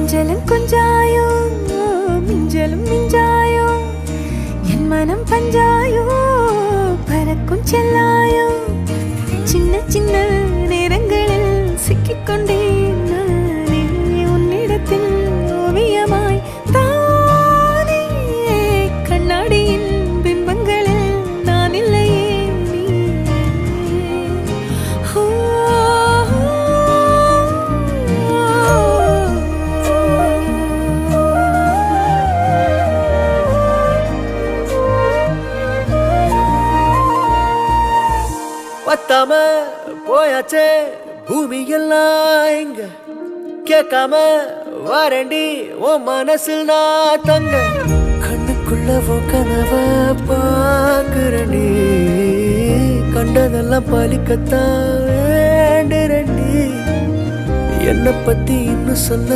கொஞ்சலும் கொஞ்சாயோ மிஞ்சலும் மிஞ்சாயோ என் மனம் பஞ்சாயோ பறக்கும் செல்லாயோ சின்ன சின்ன நேரங்களில் சிக்கிக்கொண்டேன் நானே உன்னிடத்தில் ஓவியமாய் தானே கண்ணாடியின் பிம்பங்களில் நான் இல்லையே நீ பத்தாம போயாச்சே பூமி எல்லாம் இங்க கேட்காம வாரண்டி உன் மனசில் நான் தங்க கண்ணுக்குள்ள கனவ பாக்குறண்டி கண்டதெல்லாம் பலிக்கத்தான் வேண்டுறண்டி என்னை பத்தி இன்னும் சொல்ல